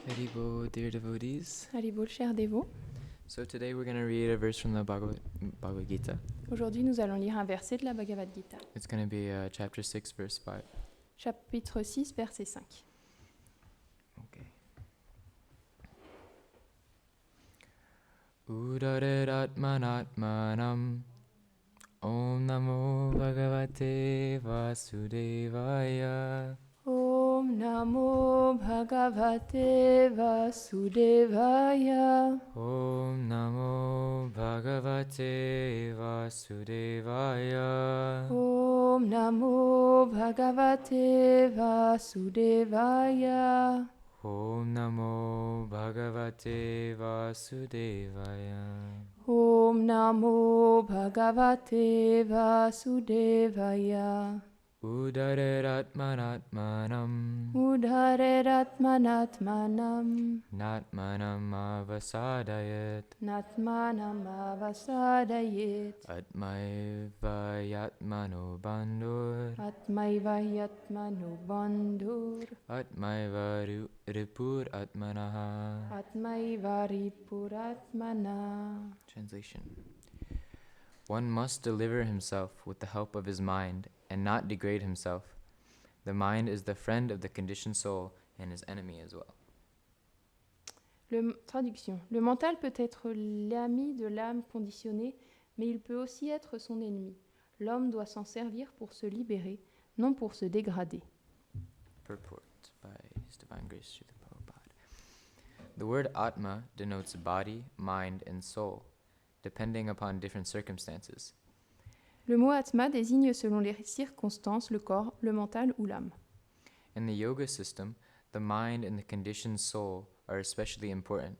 Haribol, dear devotees. Haribol, chers dévots. So today we're going to read a verse from the Bhagavad Gita. Aujourd'hui, nous allons lire un verset de la Bhagavad Gita. It's going to be chapter 6, verse 5. Chapitre 6, verset 5. Okay. Udareratmanatmanam Om Namo Bhagavate Vasudevaya. Om Namo Bhagavate Vasudevaya. Om Namo Bhagavate Vasudevaya. Om Namo Bhagavate Vasudevaya. Om Namo Bhagavate Vasudevaya. Om Namo Bhagavate Vasudevaya. Udareratmanatmanam Udareratmanatmanam Natmanam avasadayat Natmanam avasadayet Atmaivayatmano bandhur Atmaiva yatmanu bandhur Atmaiva ripur atmanaha. Atmaiva ripuratmana. Translation. One must deliver himself with the help of his mind and not degrade himself. The mind is the friend of the conditioned soul and his enemy as well. Traduction. Le mental peut être l'ami de l'âme conditionnée, mais il peut aussi être son ennemi. L'homme doit s'en servir pour se libérer, non pour se dégrader. Purport by His Divine Grace Srila Prabhupada. The word Atma denotes body, mind, and soul, depending upon different circumstances. Le mot Atma désigne selon les circonstances le corps, le mental ou l'âme. In the yoga system, the mind and the conditioned soul are especially important.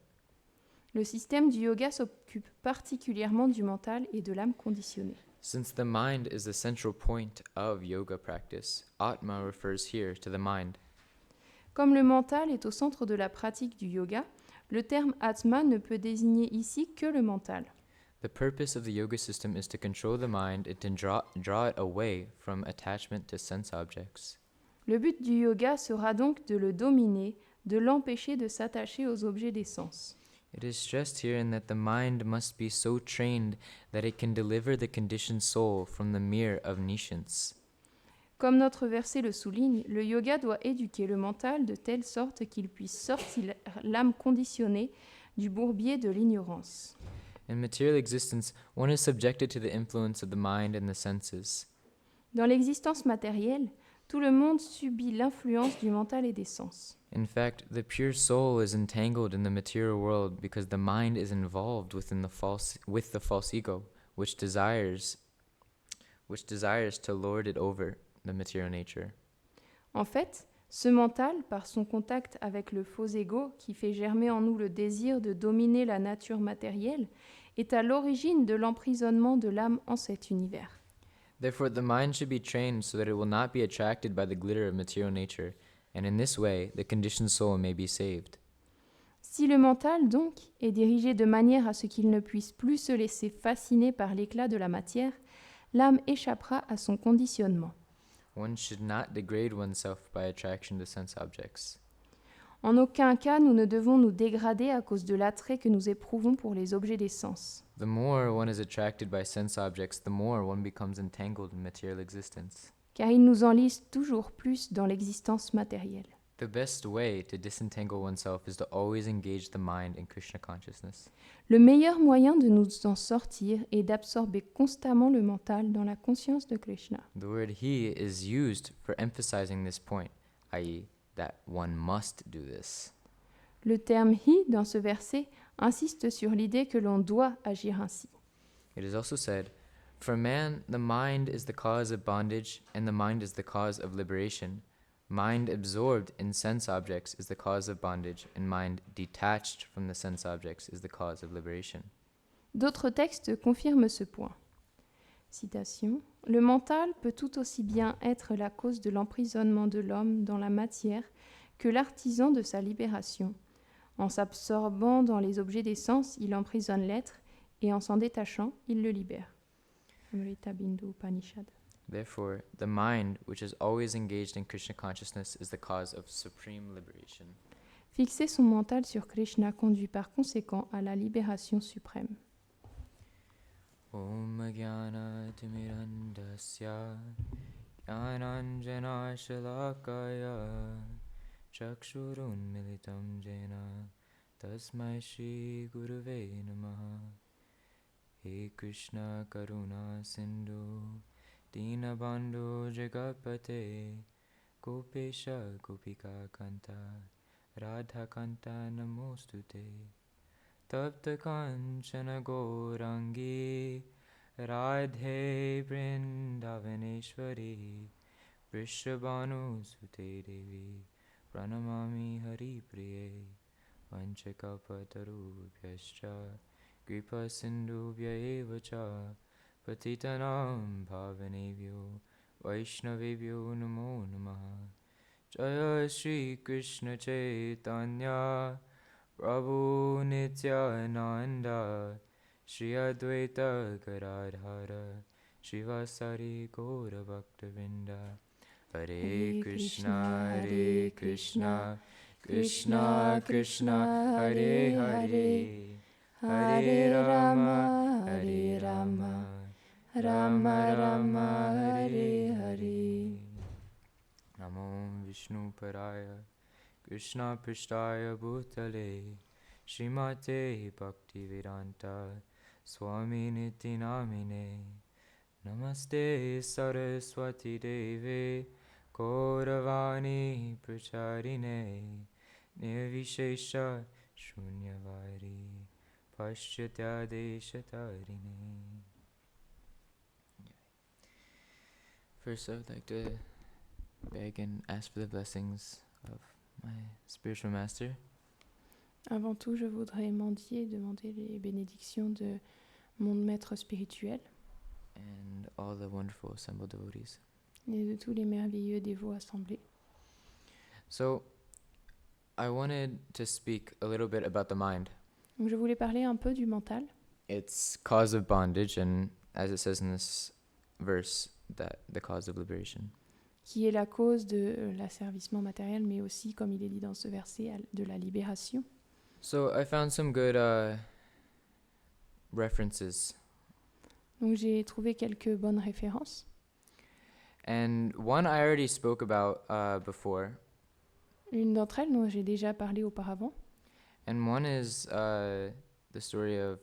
Le système du yoga s'occupe particulièrement du mental et de l'âme conditionnée. Since the mind is the central point of yoga practice, Atma refers here to the mind. Comme le mental est au centre de la pratique du yoga, le terme Atma ne peut désigner ici que le mental. The purpose of the yoga system is to control the mind and to draw it away from attachment to sense objects. Le but du yoga sera donc de le dominer, de l'empêcher de s'attacher aux objets des sens. It is stressed herein that the mind must be so trained that it can deliver the conditioned soul from the mere omniscience. Comme notre verset le souligne, le yoga doit éduquer le mental de telle sorte qu'il puisse sortir l'âme conditionnée du bourbier de l'ignorance. In material existence, one is subjected to the influence of the mind and the senses. Dans l'existence matérielle, tout le monde subit l'influence du mental et des sens. In fact, the pure soul is entangled in the material world because the mind is involved with the false ego, which desires to lord it over the material nature. En fait, ce mental, par son contact avec le faux ego qui fait germer en nous le désir de dominer la nature matérielle, est à l'origine de l'emprisonnement de l'âme en cet univers. Therefore, the mind should be trained so that it will not be attracted by the glitter of material nature, and in this way, the conditioned soul may be saved. Si le mental, donc, est dirigé de manière à ce qu'il ne puisse plus se laisser fasciner par l'éclat de la matière, l'âme échappera à son conditionnement. One should not degrade oneself by attraction to sense objects. En aucun cas, nous ne devons nous dégrader à cause de l'attrait que nous éprouvons pour les objets des sens. The more one is attracted by sense objects, the more one becomes entangled in material existence. Car ils nous enlisent toujours plus dans l'existence matérielle. The best way to disentangle oneself is to always engage the mind in Krishna consciousness. Le meilleur moyen de nous en sortir est d'absorber constamment le mental dans la conscience de Krishna. The word he is used for emphasizing this point, i.e., that one must do this. Le terme hi dans ce verset insiste sur l'idée que l'on doit agir ainsi. It is also said, for man, the mind is the cause of bondage, and the mind is the cause of liberation. Mind absorbed in sense objects is the cause of bondage, and mind detached from the sense objects is the cause of liberation. D'autres textes confirment ce point. Citation. Le mental peut tout aussi bien être la cause de l'emprisonnement de l'homme dans la matière que l'artisan de sa libération. En s'absorbant dans les objets des sens, il emprisonne l'être, et en s'en détachant, il le libère. Amrita Bindu Upanishad. Therefore, the mind, which is always engaged in Krishna consciousness, is the cause of supreme liberation. Fixer son mental sur Krishna conduit par conséquent à la libération suprême. Om Jnana Timirandasya Jnananjana Shalakaya Chakshurunmilitam Jena Tasmai Shri Gurave Namaha. He Krishna Karuna Sindhu Dinabandhu Jagapate Gopesha Gopika Kanta Radhakanta Namostute Tapta Kanchana Gourangi Radhe Vrindavaneshwari Vrishabhanu Sute Devi Pranamami Hari Priye Vanchakapatarubhyascha Kripa Sindhubhya eva cha Patitanam Bhavanebhyo Vaishnavebhyo Namo Namaha. Jaya Shri Krishna Chaitanya Prabhu Nityananda Shri Advaita Gadadhara Shivasari Gaura Bhaktavinda. Hare Krishna Krishna Krishna Hare Hare Hare Rama Rama Rama Hare Hare. Namo Vishnu Paraya Krishna Prishtaya Bhutale Srimate Bhaktivedanta Swami Niti Namine. Namaste Saraswati Deve Gauravani Pracharine Nirvishesha Shunyavadi Paschatya Deshatarine. First, I would like to beg and ask for the blessings of my spiritual master. Avant tout, je voudrais demander les bénédictions de mon maître spirituel And all the wonderful assembled devotees. et de tous les merveilleux dévots assemblés. So, I wanted to speak a little bit about the mind. Donc, je voulais parler un peu du mental, Its cause of bondage, and as it says in this verse, that the cause of liberation. qui est la cause de l'asservissement matériel, mais aussi, comme il est dit dans ce verset, de la libération. So, I found some good references. Donc, j'ai trouvé quelques bonnes références. And one I already spoke about before, Une d'entre elles dont j'ai déjà parlé auparavant, and one is the story of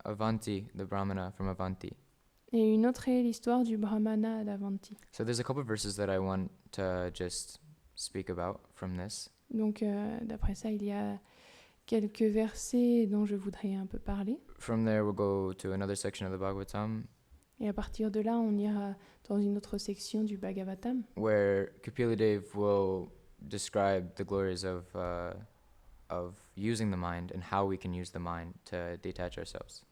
Avanti, the Brahmana from Avanti. et une autre est l'histoire du Brahmana d'Avanti. So there's a couple of verses that I want to just speak about from this. Donc, d'après ça, il y a quelques versets dont je voudrais un peu parler. From there, we'll go to another section of the Bhagavatam Et à partir de là, on ira dans une autre section du Bhagavatam, where Kapila will describe the glories of using the mind and how we can use the mind to detach ourselves.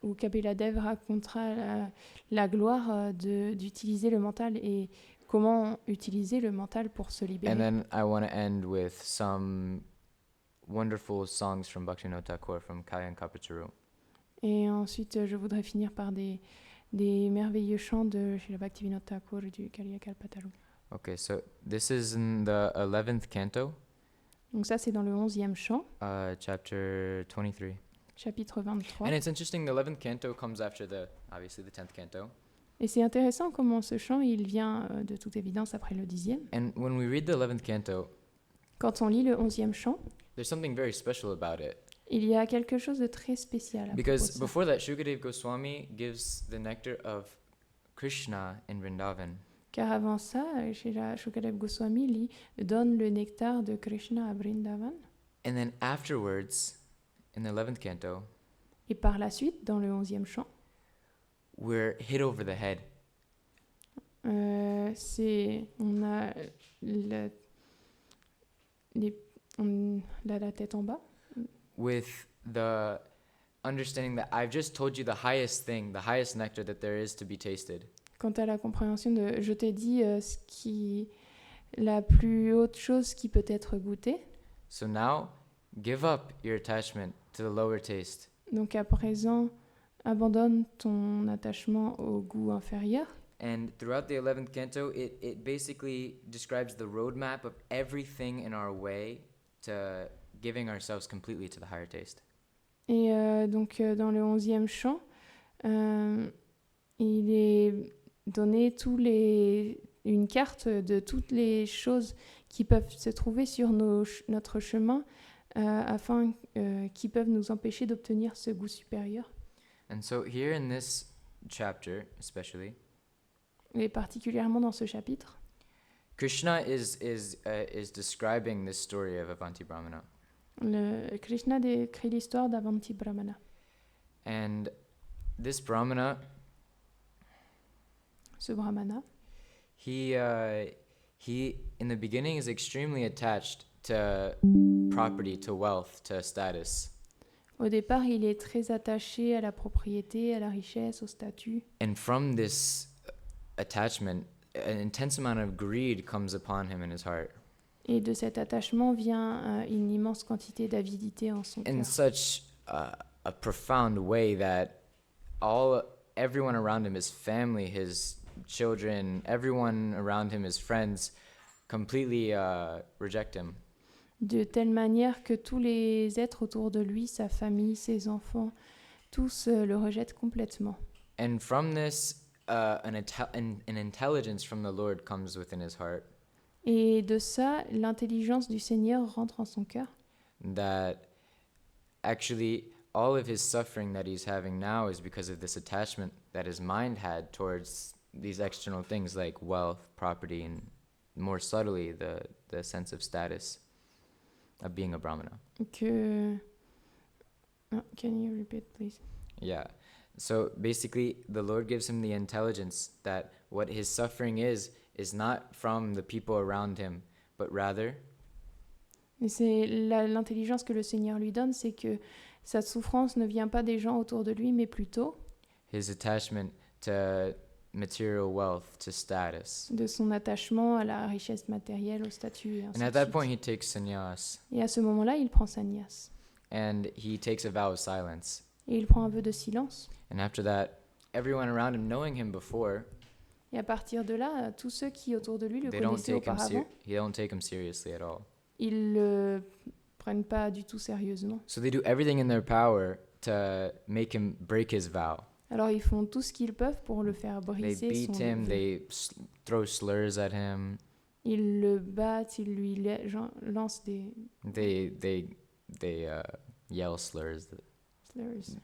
où Kapila Dev racontera la gloire d'utiliser le mental et comment utiliser le mental pour se libérer. And then I want to end with some wonderful songs from Bhaktivinoda Thakur from Kalyan Kapachuru. Et ensuite, je voudrais finir par des merveilleux chants de Srila Bhaktivinoda Thakur du Kaliya Kalpataru. Okay, so this is in the 11th canto, Donc ça, c'est dans le 11e chant, chapter 23. chapitre 23. And it's interesting, the 11th canto comes after obviously the 10th canto. Et c'est intéressant comment ce chant, il vient de toute évidence après le 10e. And when we read the 11th canto, Quand on lit le 11e chant, there's something very special about it. il y a quelque chose de très spécial à propos de Because ça. before that, Shukadeva Goswami gives the nectar of Krishna in Vrindavan. Car avant ça, Srila Shukadev Goswami donne le nectar de Krishna à Vrindavan. And then afterwards, in the 11th canto, Et par la suite, dans le 11e chant, we're hit over the head on a la tête en bas with the understanding that I've just told you the highest thing, the highest nectar that there is to be tasted. quant à la compréhension de je t'ai dit la plus haute chose qui peut être goûtée. So now, give up your attachment to the lower taste Donc à présent, abandonne ton attachement au goût inférieur And throughout the 11th canto, it basically describes the roadmap of everything in our way to giving ourselves completely to the higher taste. Et donc, dans le 11e chant, il est donné une carte de toutes les choses qui peuvent se trouver sur notre chemin afin qui peuvent nous empêcher d'obtenir ce goût supérieur. And so here in this chapter, especially, Et particulièrement dans ce chapitre, Krishna is describing this story of Avanti Brahmana. Krishna décrit l'histoire d'Avanti Brahmana. And this Brahmana, Ce Brahmana, he in the beginning is extremely attached to property, to wealth, to status. au départ, il est très attaché à la propriété, à la richesse, au statut. And from this attachment, an intense amount of greed comes upon him in his heart. Et de cet attachement vient une immense quantité d'avidité en son In cœur. such a profound way that everyone around him, his family, his children, everyone around him, his friends, completely reject him. De telle manière que tous les êtres autour de lui, sa famille, ses enfants, tous le rejettent complètement. And from this, an intelligence from the Lord comes within his heart. Et de ça, l'intelligence du Seigneur rentre en son cœur. That actually all of his suffering that he's having now is because of this attachment that his mind had towards these external things like wealth, property, and more subtly the sense of status of being a Brahmana. Can you repeat, please? Yeah. So basically, the Lord gives him the intelligence that what his suffering is not from the people around him, but rather Et c'est l'intelligence que le Seigneur lui donne, c'est que sa souffrance ne vient pas des gens autour de lui, mais plutôt his attachment to material wealth, to status. de son attachement à la richesse matérielle, au statut et ainsi And at de that suite. point, he takes sannyas, Et à ce moment-là, il prend sannyas. and he takes a vow of silence. Et il prend un vœu de silence. And after that, everyone around him, knowing him before, Et à partir de là, tous ceux qui autour de lui le they don't connaissaient take him auparavant, they don't take him seriously at all. ils le prennent pas du tout sérieusement. So they do everything in their power to make him break his vow. Alors ils font tout ce qu'ils peuvent pour le faire They briser beat son him, vœu. they throw slurs at him, Ils le battent, ils lui lancent des they yell slurs,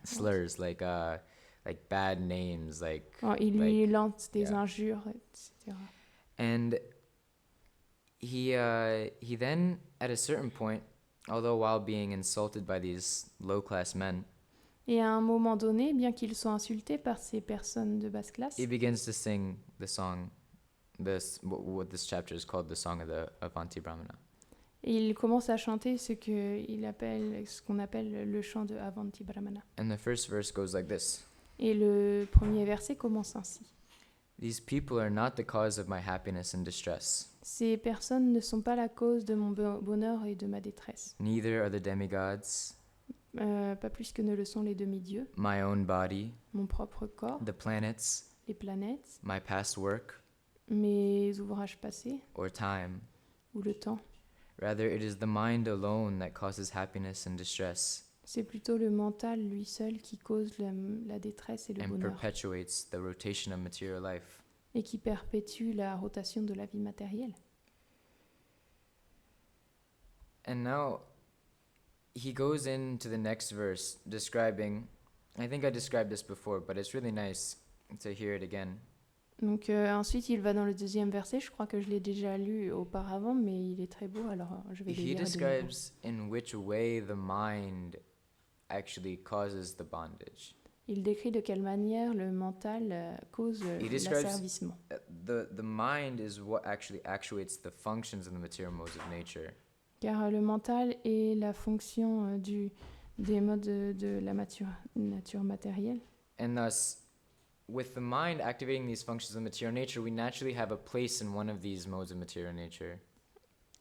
slurs. like bad names, like. Oh, ils lui like, lancent des yeah. injures, etc. And he then, at a certain point, although while being insulted by these low-class men, Et à un moment donné, bien qu'ils soient insultés par ces personnes de basse classe, he begins to sing the song, what this chapter is called, the song of the Avanti Brahmana. il commence à chanter ce qu'on appelle le chant de Avanti Brahmana. And the first verse goes like this: Et le premier verset commence ainsi. These people are not the cause of my happiness and distress. Ces personnes ne sont pas la cause de mon bonheur et de ma détresse. Neither are the demigods, Pas plus que ne le sont les demi-dieux, my own body, mon propre corps, the planets, les planètes, my past work, mes ouvrages passés or time. ou le temps. Rather, it is the mind alone that causes happiness and distress C'est plutôt le mental, lui seul, qui cause la détresse et le and bonheur perpetuates the rotation of material life. et qui perpétue la rotation de la vie matérielle. And now he goes into the next verse describing, I think I described this before, but it's really nice to hear it again. Donc ensuite, il va dans le deuxième verset. Je crois que je l'ai déjà lu auparavant, mais il est très beau, alors je vais le He lire de nouveau. describes in which way the mind actually causes the bondage. Il décrit de quelle manière le mental cause He describes l'asservissement. The mind is what actually actuates the functions of the material modes of nature. Car le mental est la fonction des modes de la nature matérielle. And thus, with the mind activating these functions of material nature, we naturally have a place in one of these modes of material nature.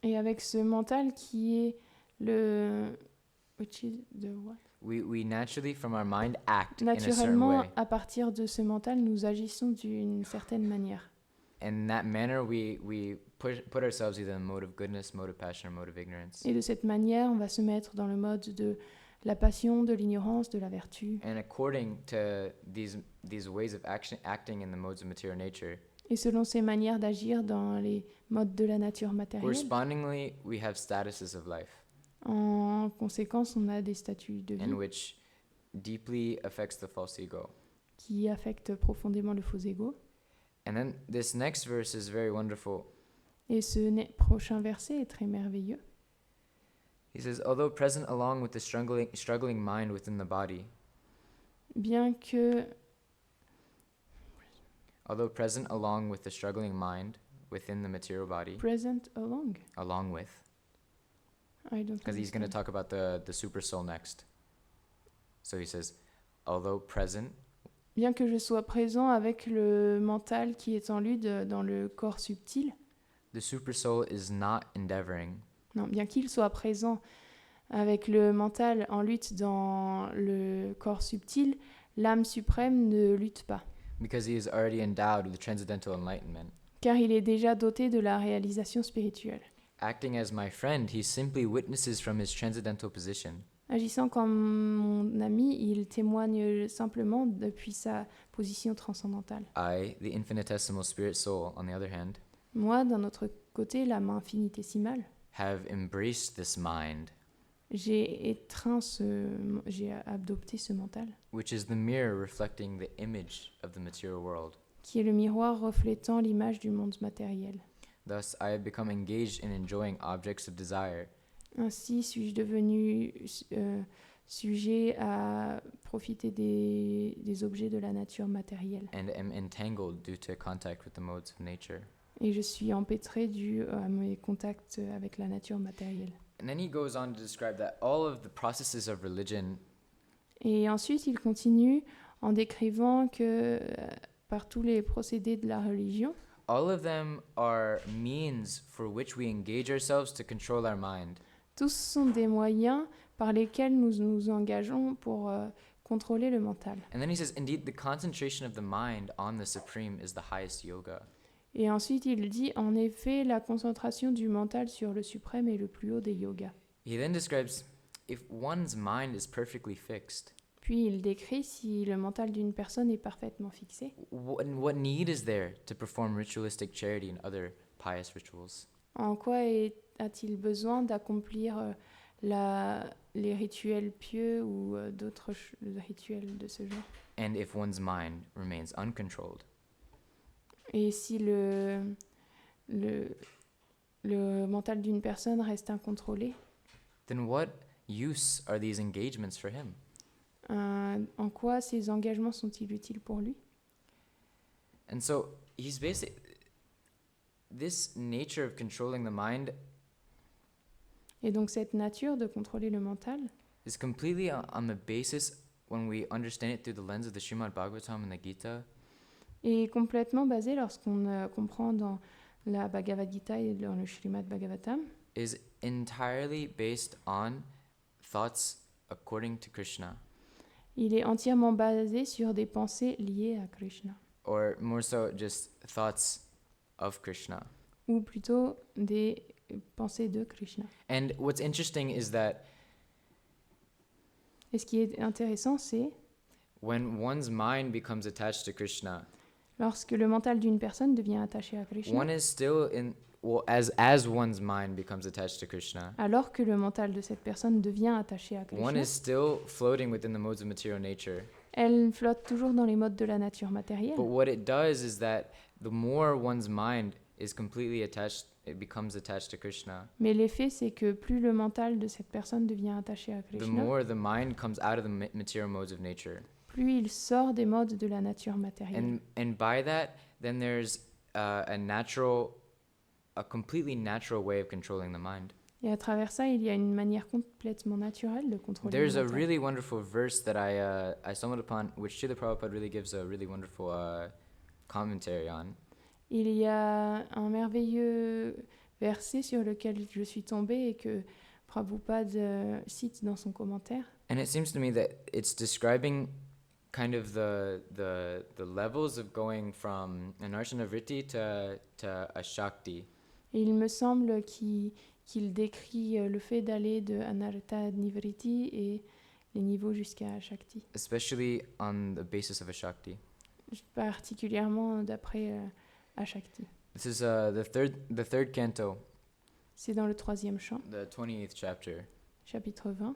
Et avec ce mental qui est le... Which is the what? we naturally, from our mind, act in a certain Naturellement, way. à partir de ce mental, nous agissons d'une certaine manière. And in that manner, we put ourselves either in the mode of goodness, mode of passion, or mode of ignorance. Et de cette manière, on va se mettre dans le mode de la passion, de l'ignorance, de la vertu. And according to these ways of acting in the modes of material nature, Et selon ces manières d'agir dans les modes de la nature matérielle, correspondingly, we have statuses of life, en conséquence, on a des statuts de vie and which deeply affects the false ego. qui affectent profondément le faux ego. And then this next verse is very wonderful. Et ce prochain verset est très merveilleux. He says, although present along with the struggling mind within the body, Bien que although present along with the struggling mind within the material body, present along with, I don't because he's going to understand. talk about the super soul next. So he says, although present, Bien que je sois présent avec le mental qui est en lutte dans le corps subtil, the super soul is not endeavoring, non, bien qu'il soit présent avec le mental en lutte dans le corps subtil, l'âme suprême ne lutte pas, because he is already endowed with transcendental enlightenment. car il est déjà doté de la réalisation spirituelle. Acting as my friend, he simply witnesses from his transcendental position. Agissant comme mon ami, il témoigne simplement depuis sa position transcendantale. I, the infinitesimal spirit soul, on the other hand, Moi, d'un autre côté, l'âme infinitésimale, have embraced this mind, j'ai adopté ce mental, which is the mirror reflecting the image of the material world. qui est le miroir reflétant l'image du monde matériel. Thus, I have become engaged in enjoying objects of desire, Ainsi suis-je devenu sujet à profiter des objets de la nature matérielle. and am entangled due to contact with the modes of nature. Et je suis empêtré dû à mes contacts avec la nature matérielle. And then he goes on to describe that all of the processes of religion Et ensuite, il continue en décrivant que par tous les procédés de la religion, all of them are means for which we engage ourselves to control our mind. tous sont des moyens par lesquels nous nous engageons pour contrôler le mental. And then he says, indeed, the concentration of the mind on the supreme is the highest yoga. Et ensuite, il dit, en effet, la concentration du mental sur le suprême est le plus haut des yogas. He then describes, if one's mind is perfectly fixed, Puis il décrit si le mental d'une personne est parfaitement fixé. what need is there to perform ritualistic charity and other pious rituals? En quoi a-t-il besoin d'accomplir les rituels pieux ou d'autres rituels de ce genre? And if one's mind remains uncontrolled, Et si le mental d'une personne reste incontrôlé, then what use are these engagements for him? en quoi ces engagements sont-ils utiles pour lui? And so he's basically, this nature of controlling the mind Et donc cette nature de contrôler le mental is completely on the basis when we understand it through the lens of the Srimad Bhagavatam and the Gita, est complètement basée lorsqu'on comprend dans la Bhagavad Gita et dans le Srimad Bhagavatam, is entirely based on thoughts according to Krishna, il est entièrement basé sur des pensées liées à Krishna, or more so just thoughts of Krishna. ou plutôt des pensées de Krishna. And what's interesting is that Et ce qui est intéressant, c'est when one's mind becomes attached to Krishna, lorsque le mental d'une personne devient attaché à Krishna, one is still in, well, as one's mind becomes attached to Krishna, alors que le mental de cette personne devient attaché à one Krishna, is still floating within the modes of material nature. elle flotte toujours dans les modes de la nature matérielle. But what it does is that the more one's mind is completely attached, it becomes attached to Krishna, Mais l'effet, c'est que plus le mental de cette personne devient attaché à the Krishna, more the mind comes out of the material modes of nature. plus il sort des modes de la nature matérielle. And by that, then there's a completely natural way of controlling the mind. Et à travers ça, il y a une manière complètement naturelle de contrôler There's le a mental. really wonderful verse that I stumbled upon, which Srila Prabhupada really gives a really wonderful commentary on. Il y a un merveilleux verset sur lequel je suis tombée et que Prabhupada cite dans son commentaire. And it seems to me that it's describing kind of the levels of going from anarshana vritti to a shakti. Et il me semble qu'il décrit le fait d'aller de anarta nivriti et les niveaux jusqu'à shakti, Especially on the basis of a shakti. particulièrement d'après Ashakti. This is the third canto, C'est dans le 3e chant, the 28th chapter. chapitre 20.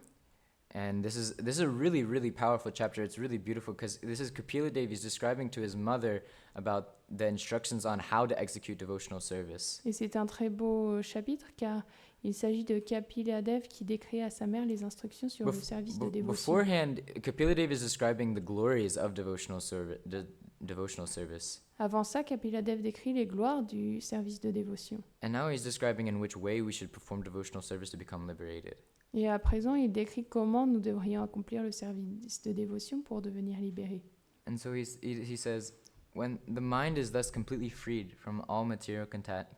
And this is a really, really powerful chapter. It's really beautiful because this is Kapila Devi is describing to his mother about the instructions on how to execute devotional service. Et c'est un très beau chapitre car il s'agit de Kapila Dev qui décrit à sa mère les instructions sur le service de dévotion. Beforehand, Kapila Devi is describing the glories of devotional service. Avant ça, Kapila Dev décrit les gloires du service de dévotion. And now he's describing in which way we should perform devotional service to become liberated. Et à présent, il décrit comment nous devrions accomplir le service de dévotion pour devenir libérés. And so he says, when the mind is thus completely freed from all material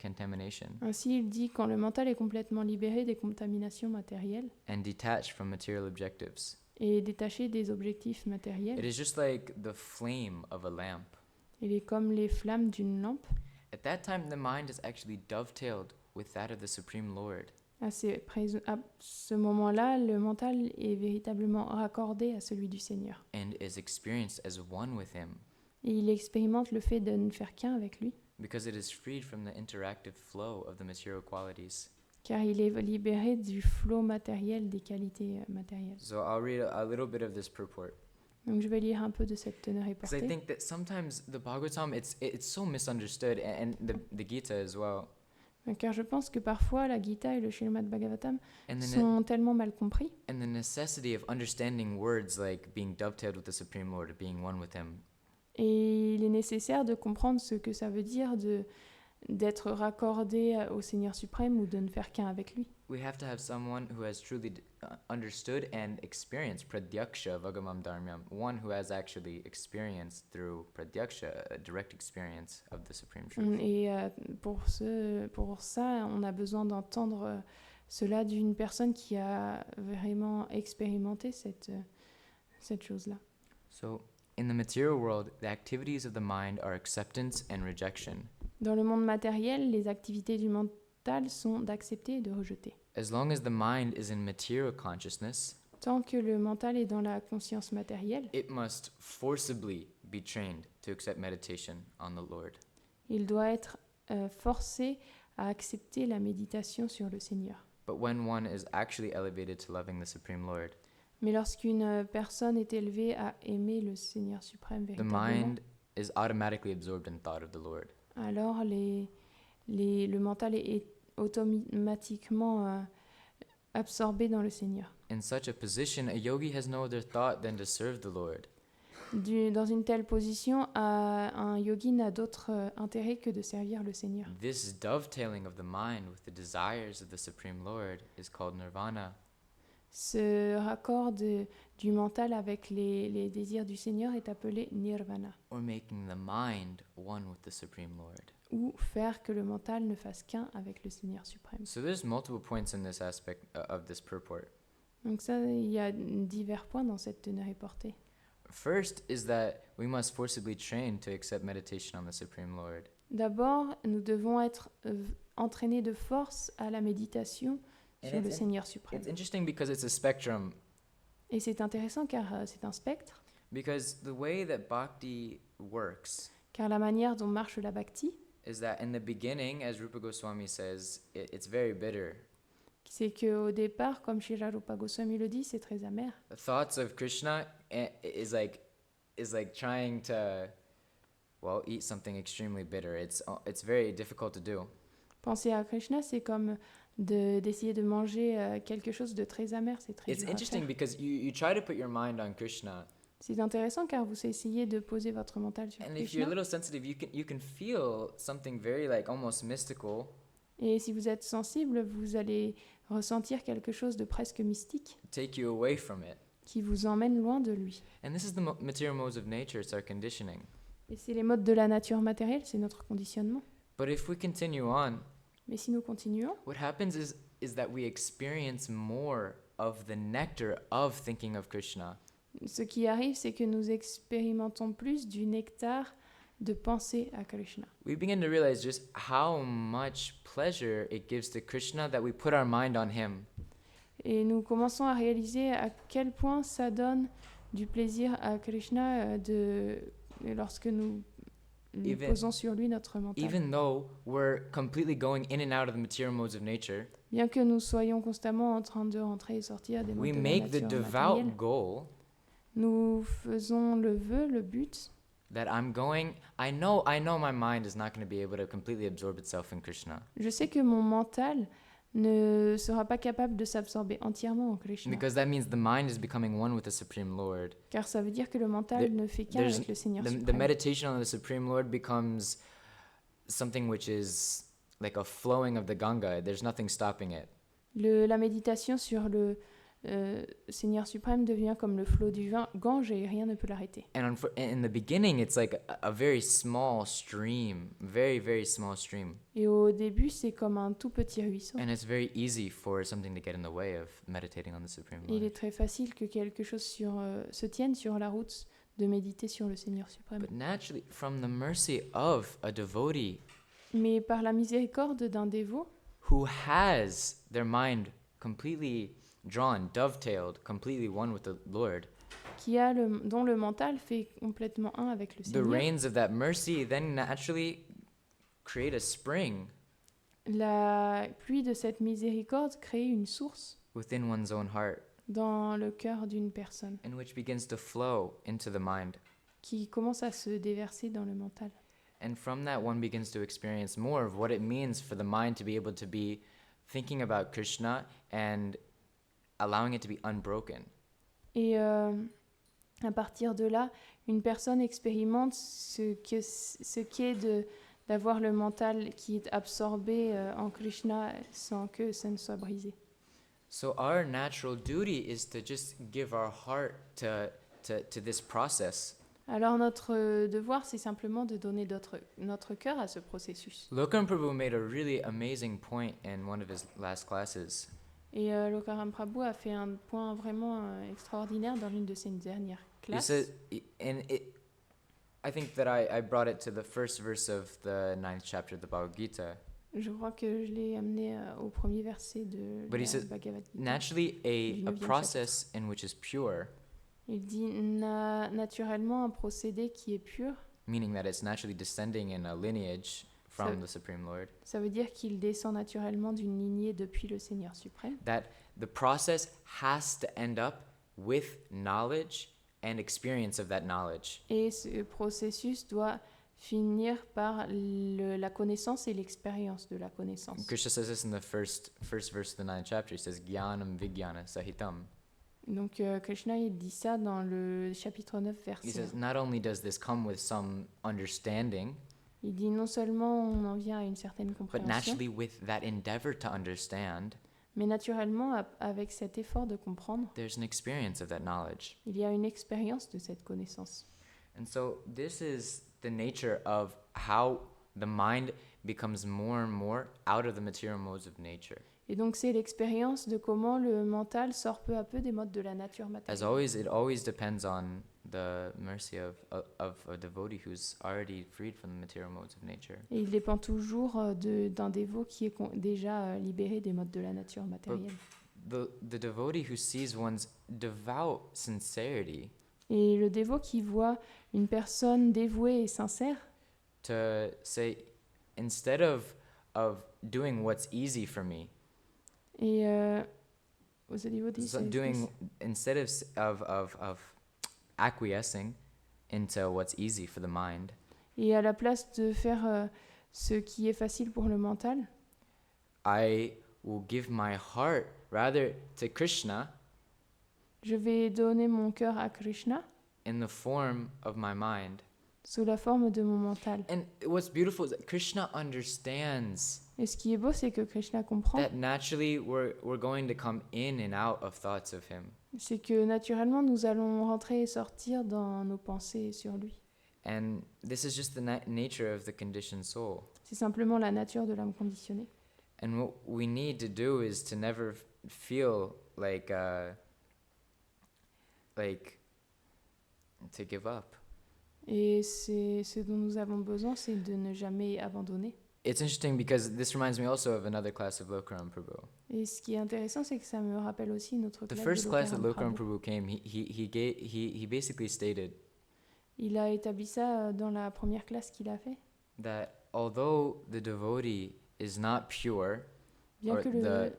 contamination Ainsi, il dit quand le mental est complètement libéré des contaminations matérielles and detached from material objectives, et détaché des objectifs matériels, it is just like the flame of a lamp. il est comme les flammes d'une lampe. At that time, the mind is actually dovetailed with that of the Supreme Lord. À ce moment-là, le mental est véritablement raccordé à celui du Seigneur. And is experienced as one with him, Et il expérimente le fait de ne faire qu'un avec lui, because it is freed from the interactive flow of the material qualities. car il est libéré du flot matériel des qualités matérielles. So I'll read a little bit of this purport. Donc je vais lire un peu de cette teneur et Because I portée. think that sometimes the Bhagavatam, it's so misunderstood, and the Gita as well. Car je pense que parfois la Gita et le Srimad Bhagavatam And sont tellement mal compris. and the necessity of understanding words like being dovetailed with the Supreme Lord, being one with Him. Et il est nécessaire de comprendre ce que ça veut dire d'être raccordé au Seigneur suprême ou de ne faire qu'un avec lui. We have to have someone who has truly understood and experienced pradyaksha vagamam dharmyam, one who has actually experienced through pradyaksha, a direct experience of the Supreme Truth. Et pour ça, on a besoin d'entendre cela d'une personne qui a vraiment expérimenté cette chose-là. So, in the material world, the activities of the mind are acceptance and rejection. Dans le monde matériel, les activités du mental sont d'accepter et de rejeter. As long as the mind is in material consciousness, Tant que le mental est dans la conscience matérielle, it must forcibly be trained to accept meditation on the Lord. il doit être forcé à accepter la méditation sur le Seigneur. But when one is actually elevated to loving the Supreme Lord, Mais lorsqu'une personne est élevée à aimer le Seigneur suprême the véritablement, mind is automatically absorbed in thought of the Lord. alors le mental est automatiquement absorbé dans le Seigneur. In such a position, a yogi has no other thought than to serve the Lord. Dans une telle position, un yogi n'a d'autre intérêt que de servir le Seigneur. This dovetailing of the mind with the desires of the Supreme Lord is called nirvana. Ce raccord du mental avec les désirs du Seigneur est appelé nirvana, Or making the mind one with the Supreme Lord. ou faire que le mental ne fasse qu'un avec le Seigneur suprême. So there's multiple points in this aspect of this purport. Donc ça, il y a divers points dans cette teneur et portée. First is that we must forcibly train to accept meditation on the Supreme Lord. D'abord, nous devons être entraînés de force à la méditation sur le Seigneur suprême. It's interesting because it's a spectrum. Et c'est intéressant car c'est un spectre, Because the way that bhakti works car la manière dont marche la bhakti, is that in the beginning, as Rupa Goswami says, it's very bitter. c'est qu'au départ, comme Srila Rupa Goswami le dit, c'est très amer. The thoughts of Krishna is like trying to, well, eat something extremely bitter. It's very difficult to do. Penser à Krishna, c'est comme d'essayer de manger quelque chose de très amer, c'est très It's dur à interesting faire. because you try to put your mind on Krishna, C'est intéressant car vous essayez de poser votre mental sur and if you're a Krishna. little sensitive, you can feel something very like almost mystical Et si vous êtes sensible, vous allez ressentir quelque chose de presque mystique take you away from it. qui vous emmène loin de lui. And this is the material modes of nature. It's our conditioning. Et c'est les modes de la nature matérielle, c'est notre conditionnement. But if we continue on, Mais si nous continuons, what happens is is that we experience more of the nectar of thinking of Krishna. Ce qui arrive, c'est que nous expérimentons plus du nectar de penser à Krishna. We begin to realize just how much pleasure it gives to Krishna that we put our mind on him. Et nous commençons à réaliser à quel point ça donne du plaisir à Krishna lorsque nous posons sur lui notre mental. Even though we're completely going in and out of the material modes of nature, Bien que nous soyons constamment en train de rentrer et sortir des modes we de la make the nature devout matérielle, goal nous faisons le vœu, le but, that I know my mind is not going to be able to completely absorb itself in Krishna. je sais que mon mental ne sera pas capable de s'absorber entièrement en Krishna. Because that means the mind is becoming one with the Supreme Lord. Car ça veut dire que le mental There- ne fait qu'un there's avec le Seigneur The suprême. meditation on the Supreme Lord becomes something which is like a flowing of the Ganga. There's nothing stopping it. La méditation sur le Seigneur suprême devient comme le flot du Gange et rien ne peut l'arrêter. And in the beginning, it's like a very small stream, very, very small stream. Et au début, c'est comme un tout petit ruisseau. And it's very easy for something to get in the way of meditating on the Supreme Et il Lord. est très facile que quelque chose se tienne sur la route de méditer sur le Seigneur suprême. But naturally, from the mercy of a devotee Mais par la miséricorde d'un dévot who has their mind completely drawn, dovetailed, completely one with the Lord, dont le mental fait complètement un avec le the Seigneur, rains of that mercy then naturally create a spring la pluie de cette miséricorde crée une source within one's own heart, dans le cœur d'une personne and which begins to flow into the mind. qui commence à se déverser dans le mental. And from that, one begins to experience more of what it means for the mind to be able to be thinking about Krishna and allowing it to be unbroken. Et à partir de là, une personne expérimente ce qu'est d'avoir le mental qui est absorbé en Krishna sans que ça ne soit brisé. So our natural duty is to just give our heart to this process. Alors notre devoir, c'est simplement de donner notre cœur à ce processus. Lokam Prabhu made a really amazing point in one of his last classes. Et Lokaram Prabhu a fait un point vraiment extraordinaire dans l'une de ses dernières He classes. said, I think that I brought it to the first verse of the 9th chapter of the Bhagavad Gita. Je crois que je l'ai amené au premier verset de But he la says, Bhagavad Gita. naturally, a 9e process in which is pure, Il dit naturellement un procédé qui est pur. meaning that it's naturally descending in a lineage from the Supreme Lord, Ça veut dire qu'il descend naturellement d'une lignée depuis le Seigneur suprême. that the process has to end up with knowledge and experience of that knowledge. Et ce processus doit finir par la connaissance et l'expérience de la connaissance. Krishna says this in the first verse of the 9th chapter. He says, Jnanam Vijnana Sahitam. Donc Krishna il dit ça dans le chapitre 9 He verset says, 1. not only does this come with some understanding, Il dit non seulement on en vient à une certaine but compréhension, naturally with that endeavor to understand, mais naturellement avec cet effort de comprendre, there's an experience of that knowledge. il y a une expérience de cette connaissance. And so this is the nature of how the mind becomes more and more out of the material modes of nature. Et donc c'est l'expérience de comment le mental sort peu à peu des modes de la nature As matérielle. always, it always depends on the mercy of a devotee who's already freed from the material modes of nature. Et il dépend toujours d'un dévot qui est déjà libéré des modes de la nature matérielle. The devotee who sees one's devout sincerity Et le dévot qui voit une personne dévouée et sincère, to say, instead of doing what's easy for me, et was it devotee, so c'est- doing instead of acquiescing into what's easy for the mind, et à la place de faire ce qui est facile pour le mental, I will give my heart rather to Krishna je vais donner mon cœur à Krishna in the form of my mind. sous la forme de mon mental. And what's beautiful is that Krishna understands Et ce qui est beau, c'est que Krishna comprend, that naturally we're going to come in and out of thoughts of him. c'est que naturellement nous allons rentrer et sortir dans nos pensées sur lui. And this is just the nature of the conditioned soul. C'est simplement la nature de l'âme conditionnée. And what we need to do is to never feel like to give up. Et c'est ce dont nous avons besoin, c'est de ne jamais abandonner. It's interesting because this reminds me also of another class of Lokaram Prabhu. Et ce qui est intéressant, c'est que ça me rappelle aussi une autre The classe first de class that Lokaram Lokaram Prabhu. Prabhu came, he basically stated Il a établi ça dans la première classe qu'il a fait. that although the devotee is not pure, Bien or que le,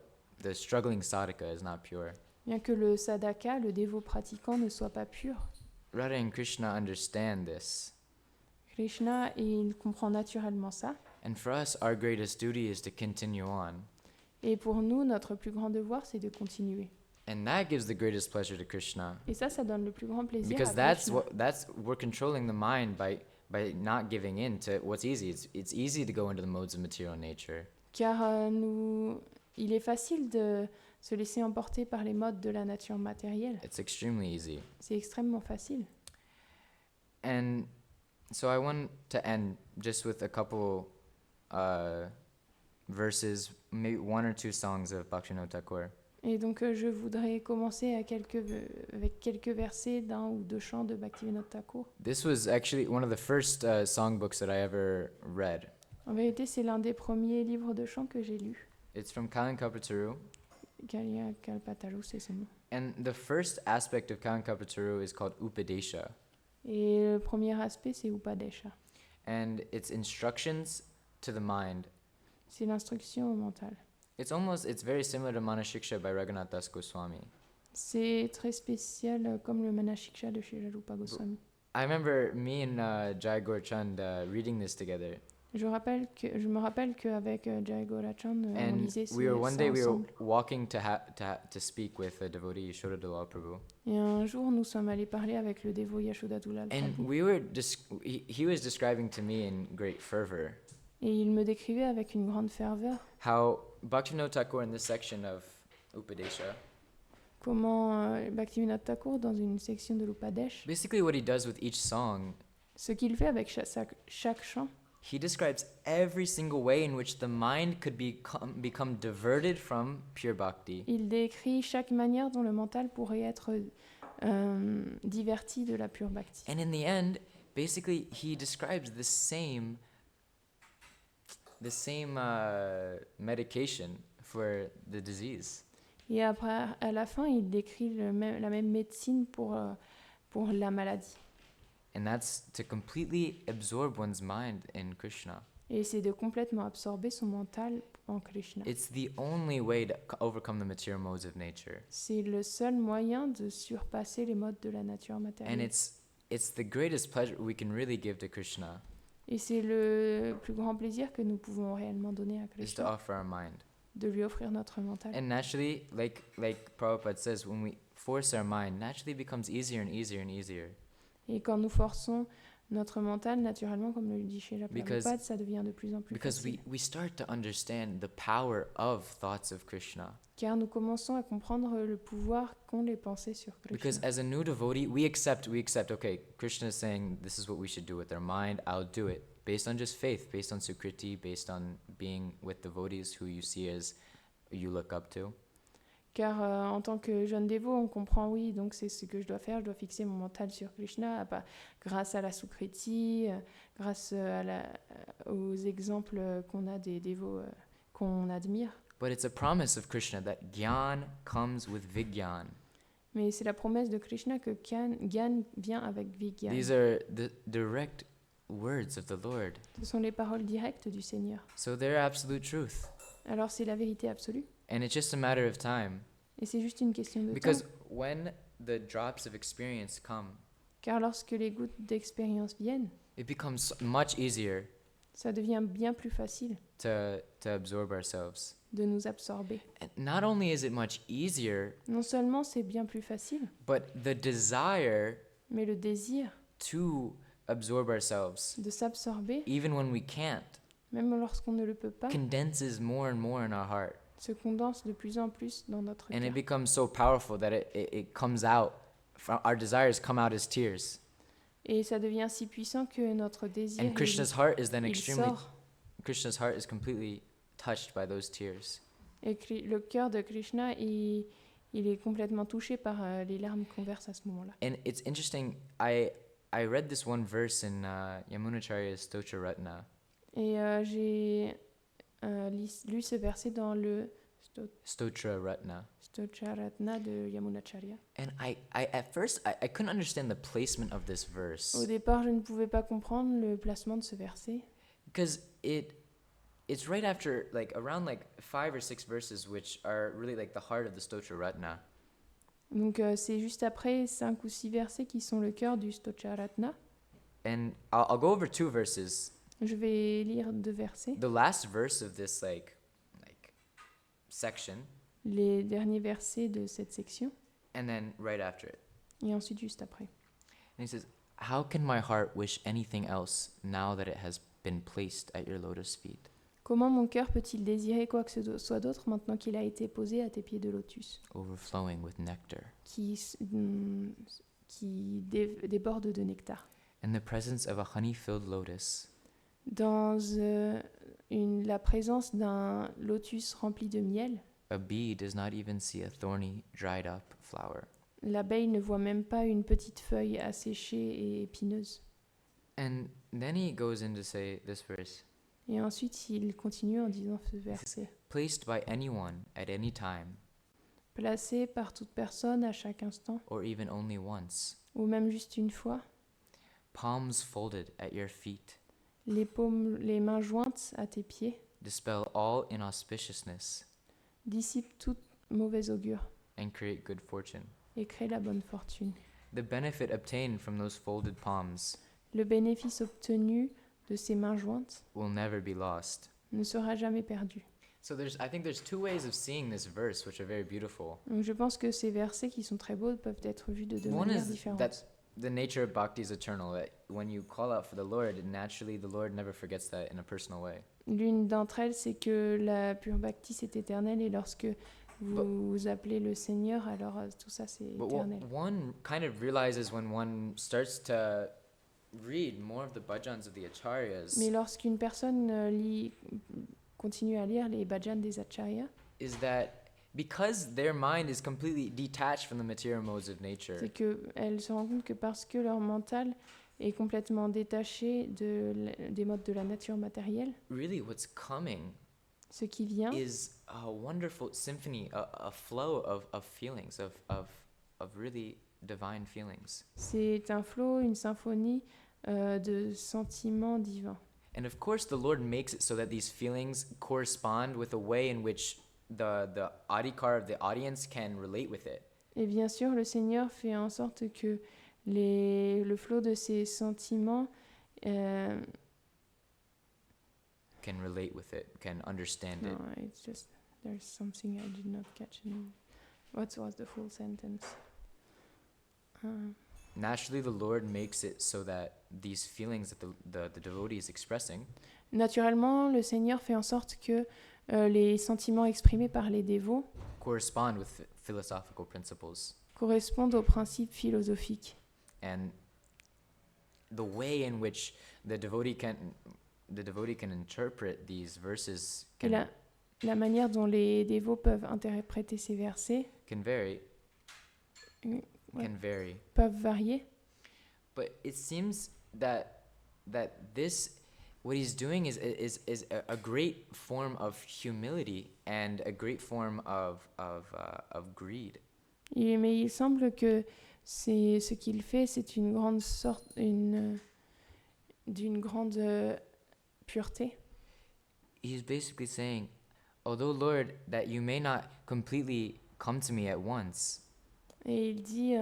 the struggling sadhaka is not pure, bien que le sadhaka, le dévot pratiquant, ne soit pas pur, Radha and Krishna understand this. Krishna, il comprend naturellement ça. And for us, our greatest duty is to continue on. Et pour nous, notre plus grand devoir, c'est de continuer. And that gives the greatest pleasure to Krishna. Et ça donne le plus grand plaisir Because à Krishna. we're controlling the mind by not giving in to what's easy. It's easy to go into the modes of material nature. Car il est facile de se laisser emporter par les modes de la nature matérielle. It's extremely easy. C'est extrêmement facile. And so I want to end just with a couple verses, maybe one or two songs of Bhaktivinoda Thakur. Et donc je voudrais commencer avec quelques versets d'un ou deux chants de Bhaktivinoda Thakur. This was actually one of the first songbooks that I ever read. En vérité, c'est l'un des premiers livres de chants que j'ai lus. It's from Kalankapataru. Kalya Kalpataru, c'est son nom. And the first aspect of Kalankapataru is called Upadesha. Et le premier aspect, c'est Upadesha. And it's instructions to the mind. C'est l'instruction au mental. It's very similar to Manashiksha by Raghunath Das Goswami. C'est très spécial comme le Manashiksha de Srila Rupa Goswami. I remember me and Jai Gaurchand reading this together. Je me rappelle qu'avec Jai Gaurachand, on And lisait ça one day we were ensemble. walking to speak with a devotee, Yashoda Dalal Prabhu. Et un jour, nous sommes allés parler avec le dévot Yashoda Dulal And Prabhu. he was describing to me in great fervor Et il me décrivait avec une grande ferveur how Bhaktivinoda Thakur in this section of Upadesha, comment Bhaktivinoda Thakur, dans une section de l'Upadesh, basically what he does with each song, ce qu'il fait avec chaque chant, he describes every single way in which the mind could become diverted from pure bhakti. il décrit chaque manière dont le mental pourrait être diverti de la pure bhakti. And in the end, basically, he describes the same medication for the disease. Et après, à la fin, il décrit la même médecine pour la maladie. And that's to completely absorb one's mind in Krishna. Et c'est de complètement absorber son mental en Krishna. It's the only way to overcome the material modes of nature. C'est le seul moyen de surpasser les modes de la nature And matérielle. it's the greatest pleasure we can really give to Krishna Et c'est le plus grand plaisir que nous pouvons réellement donner à is to Krishna, offer our mind. de lui offrir notre mental. And naturally, like Prabhupada says, when we force our mind, naturally it becomes easier and easier and easier. Et quand nous forçons notre mental, naturellement, comme le dit chez la Because- Prabhupada, ça devient de plus en plus Because facile. we start to understand the power of thoughts of Krishna. Car nous commençons à comprendre le pouvoir qu'ont les pensées sur Because Krishna. as a new devotee, we accept, okay, Krishna is saying this is what we should do with our mind, I'll do it. Based on just faith, based on sukriti, based on being with devotees who you see as you look up to. Car en tant que jeune dévot, on comprend, oui, donc c'est ce que je dois faire, je dois fixer mon mental sur Krishna, grâce à la Sukriti, grâce aux exemples qu'on a des dévots qu'on admire. But it's a promise of Krishna that Gyan comes with Vigyan. Mais c'est la promesse de Krishna que Gyan vient avec Vigyan. These are the direct words of the Lord. Ce sont les paroles directes du Seigneur. So they're absolute truth. Alors c'est la vérité absolue. And it's just a matter of time. Et c'est juste une question de Because temps. when the drops of experience come, Car lorsque les gouttes d'expérience viennent, it becomes much easier ça devient bien plus facile to absorb ourselves. de nous absorber. And not only is it much easier, Non seulement c'est bien plus facile, but the desire mais le désir to absorb ourselves, de s'absorber, even when we can't, même lorsqu'on ne le peut pas, condenses more and more in our heart. se condense de plus en plus dans notre And cœur. it becomes so powerful that it comes out. Our desires come out as tears. Et ça devient si puissant que notre désir, And Krishna's heart is then il extremely, sort. Krishna's heart is completely touched by those tears. Et le cœur de Krishna, il est complètement touché par les larmes qu'on verse à ce moment-là. And it's interesting, I read this one verse in Yamunacharya's Stotra Ratna. Et j'ai lu ce verset dans le Stotra Ratna. Stocharatna de Yamunacharya. And I at first, I couldn't understand the placement of this verse. Au départ, je ne pouvais pas comprendre le placement de ce verset. Because it's right after, like, around, like, 5 or 6 verses, which are really, like, the heart of the Stotra Ratna. Donc c'est juste après 5 ou 6 versets qui sont le cœur du Stocharatna. And I'll go over 2 verses. Je vais lire 2 versets. The last verse of this, like section, Les derniers versets de cette section. and then right after it. Et ensuite juste après. And he says, "How can my heart wish anything else now that it has been placed at your lotus feet?" Comment mon cœur peut-il désirer quoi que ce soit d'autre maintenant qu'il a été posé à tes pieds de lotus, Overflowing with nectar. qui déborde de nectar. In the presence of a honey-filled lotus, Dans la présence d'un lotus rempli de miel, a bee does not even see a thorny, dried-up flower. l'abeille ne voit même pas une petite feuille asséchée et épineuse. And then he goes in to say this verse, Et ensuite, il continue en disant ce verset. placed by anyone at any time, Placé par toute personne à chaque instant, or even only once, ou même juste une fois, palms folded at your feet, les mains jointes à tes pieds, dispel all inauspiciousness dissipent toute mauvaise augure and create good fortune. et créent la bonne fortune. The benefit obtained from those folded palms Le bénéfice obtenu de ces mains jointes will never be lost. ne sera jamais perdu. So I think there's 2 ways of seeing this verse which are very beautiful. Donc je pense que ces versets qui sont très beaux peuvent être vus de 2 One manières is différentes. that the nature of bhakti is eternal, that when you call out for the Lord, naturally the Lord never forgets that in a personal way. L'une d'entre elles, c'est que la pure bhakti, c'est éternel, et lorsque vous appelez le Seigneur, alors tout ça, c'est But éternel. one kind of realizes when one starts to read more of the bhajans of the acharyas Mais lorsqu'une personne continue à lire les bhajans des acharyas, is that because their mind is completely detached from the material modes of nature, c'est qu'elle se rend compte que parce que leur mental est complètement détaché des modes de la nature matérielle, really what's coming ce qui vient, is a wonderful symphony, a flow of feelings, of really divine feelings. c'est un flot, une symphonie de sentiments divins. And of course, the Lord makes it so that these feelings correspond with a way in which the adhikar of the audience can relate with it. Et bien sûr, le Seigneur fait en sorte que le flot de ces sentiments Can relate with it, can understand it. no, it's just there's something I did not catch. What was the full sentence? Naturally, the Lord makes it so that these feelings that the devotee is expressing Naturellement, le Seigneur fait en sorte que les sentiments exprimés par les dévots correspond with philosophical principles. correspondent aux principes philosophiques. And the way in which the devotee can interpret these verses Et la manière dont les dévots peuvent interpréter ces versets can vary. Ouais. Can vary. peuvent varier. But it seems that this, what he's doing is a great form of humility and a great form of greed. Mais il semble que ce qu'il fait, c'est une grande sorte, d'une grande pureté. He's basically saying, although Lord, that you may not completely come to me at once, Et il dit,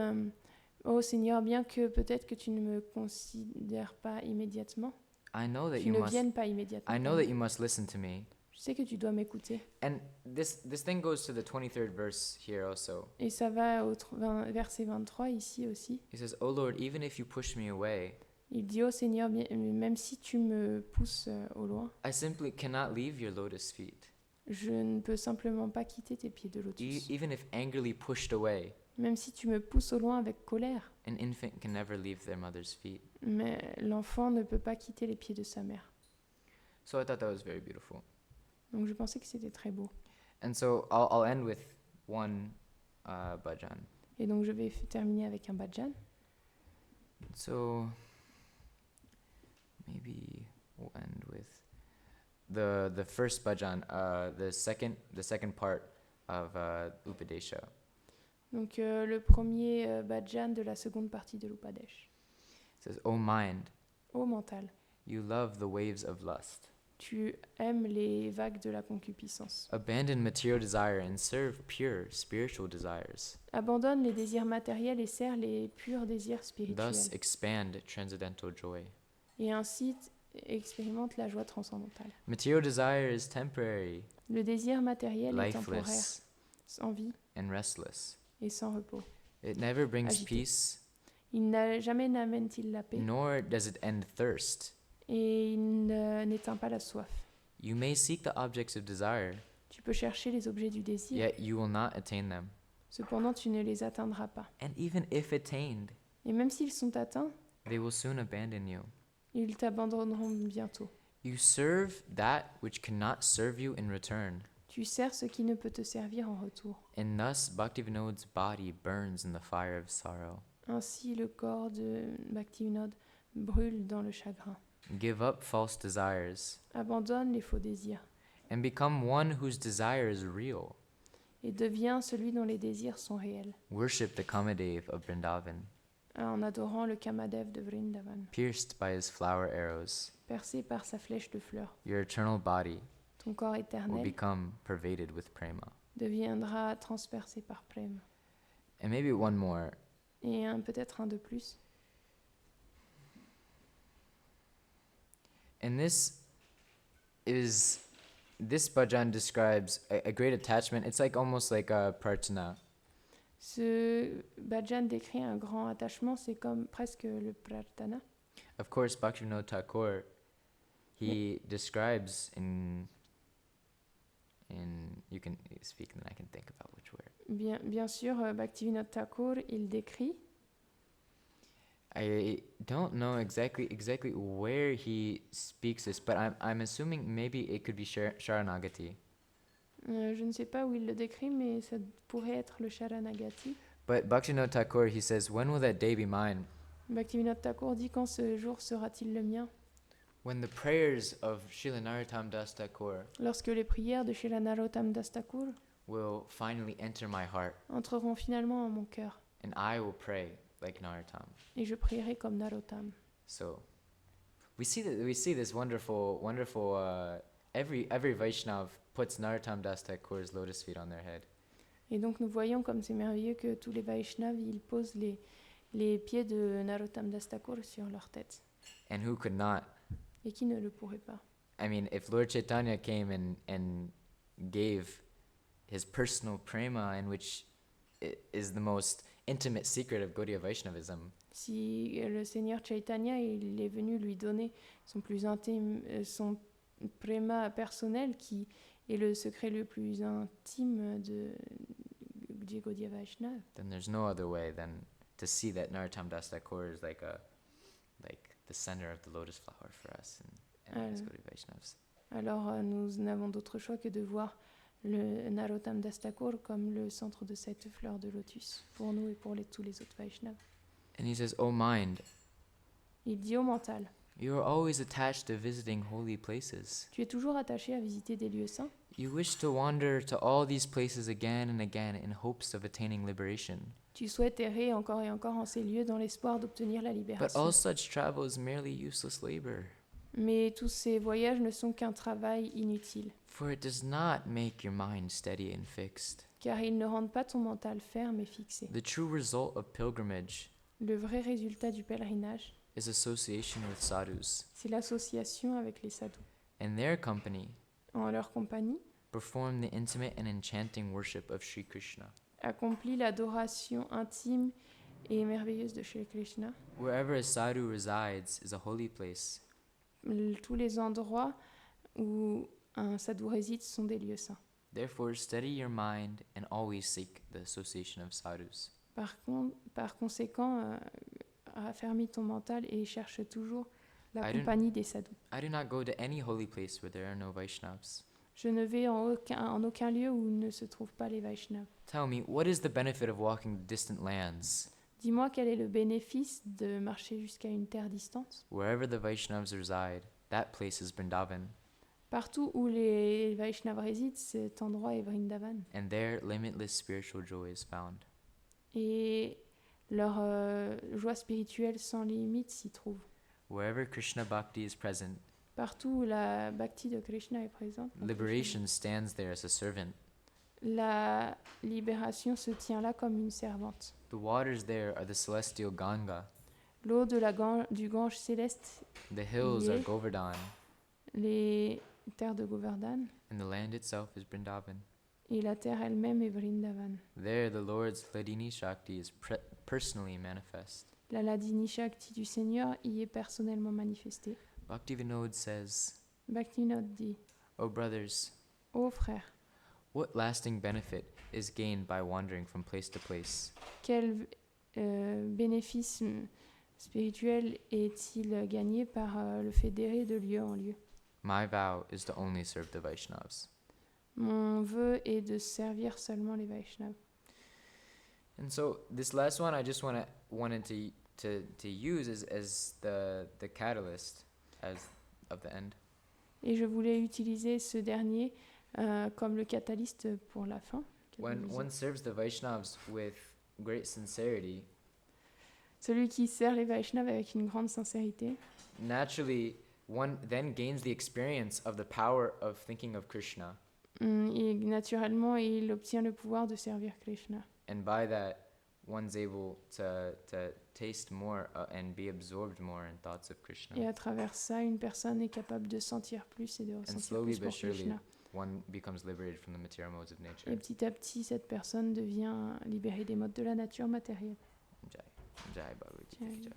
ô Seigneur, bien que peut-être que tu ne me considères pas immédiatement, I know that tu you ne must. viennes pas immédiatement. I know that you must listen to me. Je sais que tu dois m'écouter. And this thing goes to the 23rd verse here also. Et ça va au verset 23 ici aussi. He says, "O Lord, even if you push me away, Il dit, ô Seigneur, même si tu me pousses au loin, I simply cannot leave your lotus feet. je ne peux simplement pas quitter tes pieds de lotus. Even if angrily pushed away, Même si tu me pousses au loin avec colère, an infant can never leave their mother's feet." mais l'enfant ne peut pas quitter les pieds de sa mère. So I thought that was very beautiful. Donc je pensais que c'était très beau. And so I'll end with one bhajan. Et donc je vais terminer avec un bhajan. So maybe we'll end with the first bhajan, the second part of Upadesha. Donc le premier bhajan de la seconde partie de l'Upadesh. It says, O mind, Ô mental, you love the waves of lust. tu aimes les vagues de la concupiscence. Abandon material desire and serve pure spiritual desires. Abandonne les désirs matériels et serre les purs désirs spirituels. Thus expand transcendental joy. Et ainsi expérimente la joie transcendantale. Material desire is temporary, Le désir matériel est temporaire, lifeless, sans vie and restless. et sans repos. It never brings Agité. peace, Jamais n'amène-t-il la paix, nor does it end thirst. et n'éteint pas la soif. You may seek the objects of desire, Tu peux chercher les objets du désir, yet you will not attain them. cependant tu ne les atteindras pas. And even if attained, Et même s'ils sont atteints, they will soon abandon you. ils t'abandonneront bientôt. You serve that which cannot serve you in return. Tu sers ce qui ne peut te servir en retour. And thus Bhaktivinoda's body burns in the fire of sorrow. Ainsi le corps de Bhaktivinoda brûle dans le chagrin. Give up false desires Abandonne les faux désirs and become one whose desire is real. et deviens celui dont les désirs sont réels, Worship the Kamadev of Vrindavan, en adorant le Kamadev de Vrindavan, pierced by his flower arrows. percé par sa flèche de fleurs. Your eternal body Ton corps will éternel become pervaded with prema. deviendra transpercé par prême. And maybe one more. Et peut-être un de plus. And this bhajan describes a great attachment. It's like almost like a prarthana. Ce bhajan décrit un grand attachement, c'est comme presque le prarthana. Of course, Bhaktivinoda Thakur, he describes in you can speak and then I can think about which word. Bien sûr, Bhaktivinoda Thakur, il décrit. I don't know exactly where he speaks this, but I'm assuming maybe it could be Sharanagati. Je ne sais pas où il le décrit, mais ça pourrait être le Sharanagati. But Bhaktivinoda Thakur, he says, when will that day be mine? Bhaktivinoda Thakur dit, quand ce jour sera-t-il le mien? When the prayers of Srila Narottam Das Thakur Lorsque les prières de Srila Narottam Das Thakur will finally enter my heart, entreront finalement en mon cœur, and I will pray like Narottam. et je prierai comme Narottam. So we see this wonderful every Vaishnav puts Narottam Das Thakur's lotus feet on their head. Et donc nous voyons comme c'est merveilleux que tous les Vaishnavas, ils posent les pieds de Narottam Das Thakur sur leur tête. And who could not? Et qui ne le pourrait pas? I mean, if Lord Chaitanya came and gave his personal prema, in which is the most intimate secret of Gaudiya Vaishnavism, Si le Seigneur Chaitanya, il est venu lui donner son plus intime, son préma personnel, qui est le secret le plus intime du Gaudiya Vaishnava, then there's no other way than to see that Narottam Das Thakur is like the center of the lotus flower for us and as Gaudiya Vaishnavas. alors nous n'avons d'autre choix que de voir le Narottam Das Thakur comme le centre de cette fleur de lotus, pour nous et pour tous les autres Vaishnavas. And he says, "O mind, Il dit au mental, you are always attached to visiting holy places. tu es toujours attaché à visiter des lieux saints. You wish to wander to all these places again and again in hopes of attaining liberation. Tu souhaites errer encore et encore en ces lieux dans l'espoir d'obtenir la But libération. all such travel is merely useless labor, Mais tous ces voyages ne sont qu'un travail inutile, for it does not make your mind steady and fixed. car ils ne rendent pas ton mental ferme et fixé. The true result of pilgrimage Le vrai résultat du pèlerinage, is association with sadhus, c'est l'association avec les sadhus. and their company En leur compagnie, perform the intimate and enchanting worship of Sri Krishna. accomplit l'adoration intime et merveilleuse de Shri Krishna. Wherever a sadhu resides is a holy place, Tous les endroits où un sadhu réside sont des lieux saints. therefore steady your mind and always seek the association of sadhus. Par conséquent, affermis ton mental et cherche toujours la I don't- compagnie des sadhus. I do not go to any holy place where there are no Vaishnavas. Je ne vais en aucun lieu où ne se trouvent pas les Vaishnavas. Tell me, what is the benefit of walking to distant lands? Dis-moi quel est le bénéfice de marcher jusqu'à une terre distante. Wherever the Vaishnavas reside, that place is Vrindavan, Partout où les Vaishnavas résident, cet endroit est Vrindavan. and there limitless spiritual joy is found. Et leur joie spirituelle sans limite s'y trouve. Wherever Krishna Bhakti is present, Partout où la bhakti de Krishna est présente, liberation stands there as a servant. la libération se tient là comme une servante. The waters there are the celestial Ganga. L'eau de du Gange céleste, The hills are Yeah. Govardhan, les terres de Govardhan, and the land itself is Vrindavan. et la terre elle-même est Vrindavan. There, the Lord's Hladini Shakti is personally manifest. La Ladini Shakti du Seigneur y est personnellement manifestée. Bhaktivinoda says, Bhaktivinoda dit, O brothers, ô frères, what lasting benefit is gained by wandering from place to place? quel bénéfice spirituel est-il gagné par le fait d'errer de lieu en lieu? My vow is to only serve the Vaishnavas. Mon vœu est de servir seulement les Vaishnavas. And so this last one I just wanted to use as the catalyst of the end. Et je voulais utiliser ce dernier comme le catalyste pour la fin. When one serves the Vaishnavas with great sincerity, Celui qui sert les Vaishnavas avec une grande sincérité, naturally one then gains the experience of the power of thinking of Krishna, et naturellement il obtient le pouvoir de servir Krishna. and by that one's able to taste more and be absorbed more in thoughts of Krishna. Et à travers ça, une personne est capable de sentir plus et de And ressentir slowly plus but pour surely, Krishna. one becomes liberated from the material modes of nature. Et petit à petit, cette personne devient libérée des modes de la nature matérielle. Jai. Jai Bhagavad Jai. Gita.